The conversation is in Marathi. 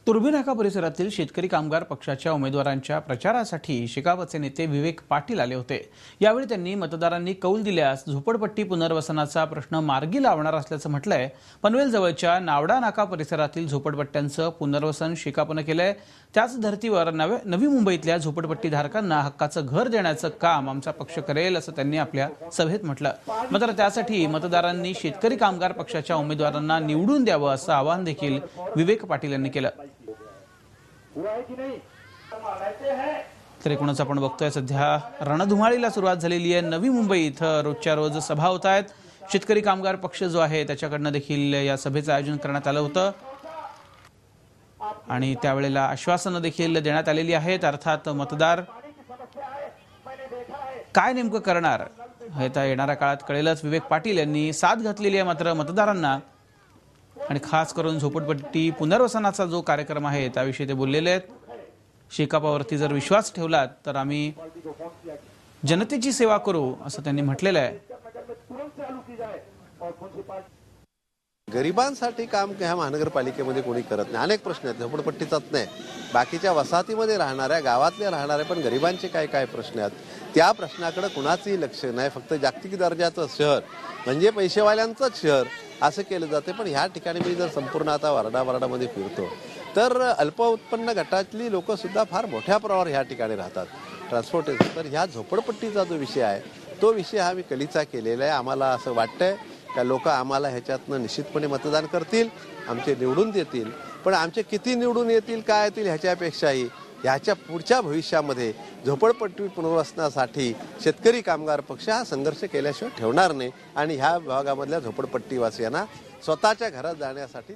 तुर्भे परिसरातील शेतकरी कामगार पक्षाच्या उमेदवारांच्या प्रचारासाठी शेकापचे नेते विवेक पाटील आले होते। यावेळी त्यांनी मतदारांनी कौल दिल्यास झोपडपट्टी पुनर्वसनाचा प्रश्न मार्गी लावणार असल्याचं म्हटलंय। पनवेल जवळच्या नावडा नाका परिसरातील झोपडपट्ट्यांचं पुनर्वसन शेकापने केलंय। त्याच धर्तीवर नवी मुंबईतल्या झोपडपट्टीधारकांना हक्काचं घर देण्याचं काम आमचा पक्ष करेल असं त्यांनी आपल्या सभेत म्हटलं। मात्र त्यासाठी मतदारांनी शेतकरी कामगार पक्षाच्या उमेदवारांना निवडून द्यावं असं आवाहन देखील विवेक पाटील यांनी केलं। तर एकूणच आपण बघतोय सध्या रणधुमाळीला सुरुवात झालेली आहे। नवी मुंबई इथं रोजच्या रोज सभा होत आहेत। शेतकरी कामगार पक्ष जो आहे त्याच्याकडनं देखील या सभेचं आयोजन करण्यात आलं होतं आणि त्यावेळेला आश्वासनं देखील देण्यात आलेली आहेत। अर्थात मतदार काय नेमकं करणार हे तर येणाऱ्या काळात कळेलच। विवेक पाटील यांनी साथ घातलेली आहे मात्र मतदारांना आणि खास करून झोपडपट्टी पुनर्वसनाचा जो कार्यक्रम आहे त्याविषयी ते बोललेले आहेत। शेकापावरती जर विश्वास ठेवलात तर आम्ही जनतेची सेवा करू असं त्यांनी म्हटलेलं आहे। गरिबांसाठी काम ह्या महानगरपालिकेमध्ये कोणी करत नाही। अनेक प्रश्न आहेत, झोपडपट्टीचाच नाही, बाकीच्या वसाहतीमध्ये राहणाऱ्या गावातले राहणारे पण गरिबांचे काय काय प्रश्न आहेत त्या प्रश्नाकडे कुणाचंही लक्ष नाही। फक्त जागतिक दर्जाचं शहर म्हणजे पैसेवाल्यांचंच शहर असं केलं जाते। पण ह्या ठिकाणी मी जर संपूर्ण आता वार्डामध्ये फिरतो तर अल्प उत्पन्न गटातली लोक सुद्धा फार मोठ्या प्रमाणावर ह्या ठिकाणी राहतात। ट्रान्सपोर्टेशन तर ह्या झोपडपट्टीचा जो विषय आहे तो विषय हा मी कलीचा केलेला आहे। आम्हाला असं वाटतंय का लोक आम्हाला ह्याच्यातनं निश्चितपणे मतदान करतील, आमचे निवडून देतील। पण आमचे किती निवडून येतील काय येतील ह्याच्यापेक्षाही ह्याच्या पुढच्या भविष्यामध्ये झोपडपट्टी पुनर्वसनासाठी शेतकरी कामगार पक्ष हा संघर्ष केल्याशिवाय ठेवणार नाही आणि ह्या भागामधल्या झोपडपट्टीवासियांना स्वतःच्या घरात जाण्यासाठी